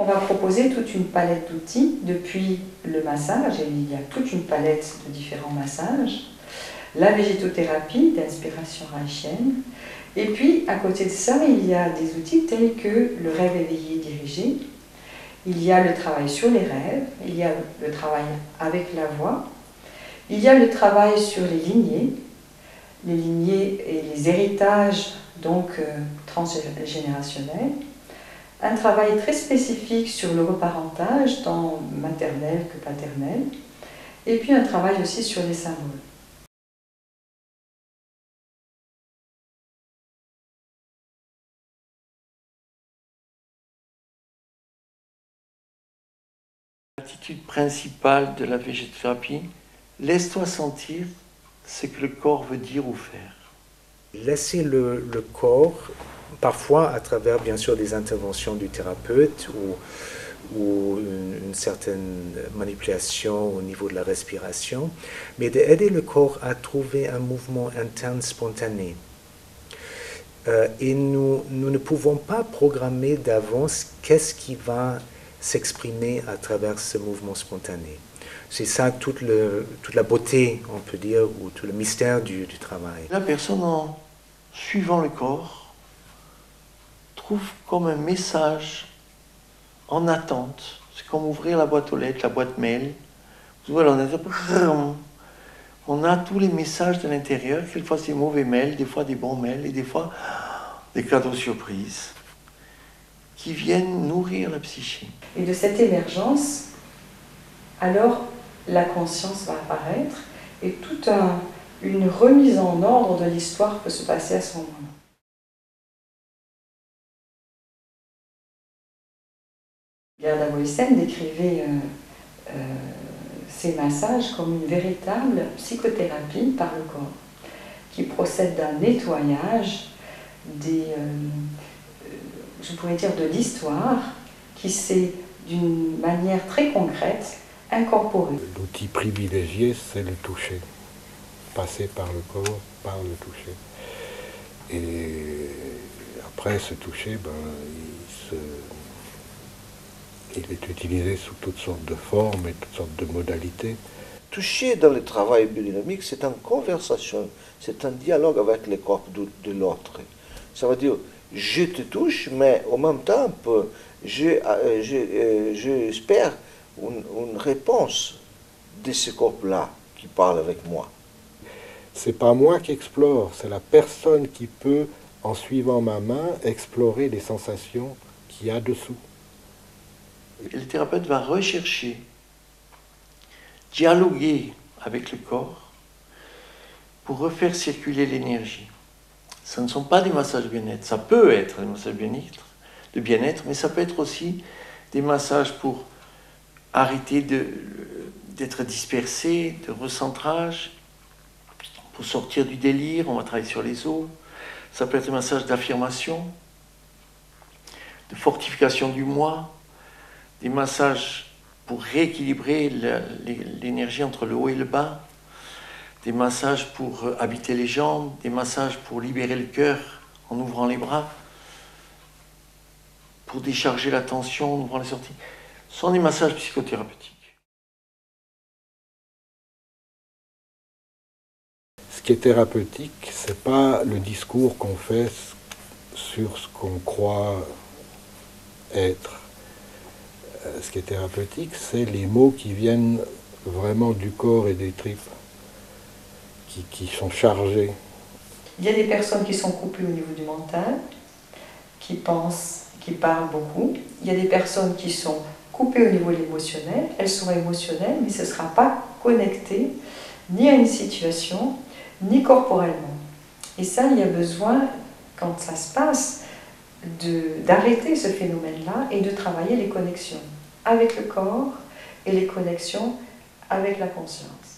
va proposer toute une palette d'outils, depuis le massage, et il y a toute une palette de différents massages, la végétothérapie d'inspiration haïtienne, et puis à côté de ça, il y a des outils tels que le rêve éveillé dirigé, il y a le travail sur les rêves, il y a le travail avec la voix, il y a le travail sur les lignées et les héritages donc transgénérationnels, un travail très spécifique sur le reparentage, tant maternel que paternel, et puis un travail aussi sur les symboles. L'attitude principale de la végétothérapie, laisse-toi sentir ce que le corps veut dire ou faire. Laisser le corps, parfois à travers bien sûr des interventions du thérapeute ou une certaine manipulation au niveau de la respiration, mais d'aider le corps à trouver un mouvement interne spontané. Et nous ne pouvons pas programmer d'avance qu'est-ce qui va s'exprimer à travers ce mouvement spontané. C'est ça toute la beauté, on peut dire, ou tout le mystère du travail. La personne, en suivant le corps, trouve comme un message en attente. C'est comme ouvrir la boîte aux lettres, la boîte mail. Voilà, on a tous les messages de l'intérieur, quelquefois c'est mauvais mails, des fois des bons mails, et des fois des cadeaux surprises qui viennent nourrir la psyché. Et de cette émergence, alors la conscience va apparaître et toute une remise en ordre de l'histoire peut se passer à ce moment-là. Gerda Boysen décrivait ces massages comme une véritable psychothérapie par le corps, qui procède d'un nettoyage je pourrais dire de l'histoire, qui s'est d'une manière très concrète incorporée. L'outil privilégié, c'est le toucher. Passer par le corps, par le toucher. Et après, ce toucher, il est utilisé sous toutes sortes de formes et toutes sortes de modalités. Toucher dans le travail biodynamique, c'est une conversation, c'est un dialogue avec le corps de l'autre. Ça veut dire, je te touche, mais en même temps, j'espère une réponse de ce corps-là qui parle avec moi. C'est pas moi qui explore, c'est la personne qui peut, en suivant ma main, explorer les sensations qu'il y a dessous. Et le thérapeute va rechercher, dialoguer avec le corps pour refaire circuler l'énergie. Ce ne sont pas des massages bien-être, ça peut être des massages de bien-être, mais ça peut être aussi des massages pour arrêter d'être dispersé, de recentrage, pour sortir du délire, on va travailler sur les os. Ça peut être des massages d'affirmation, de fortification du moi, des massages pour rééquilibrer l'énergie entre le haut et le bas, des massages pour habiter les jambes, des massages pour libérer le cœur en ouvrant les bras, pour décharger la tension en ouvrant les sorties. Ce sont des massages psychothérapeutiques. Ce qui est thérapeutique, c'est pas le discours qu'on fait sur ce qu'on croit être. Ce qui est thérapeutique, c'est les mots qui viennent vraiment du corps et des tripes, qui sont chargés. Il y a des personnes qui sont coupées au niveau du mental, qui pensent, qui parlent beaucoup. Il y a des personnes qui sont coupées au niveau de l'émotionnel. Elles sont émotionnelles, mais ce ne sera pas connecté ni à une situation, ni corporellement. Et ça, il y a besoin, quand ça se passe, d'arrêter ce phénomène-là et de travailler les connexions avec le corps et les connexions avec la conscience.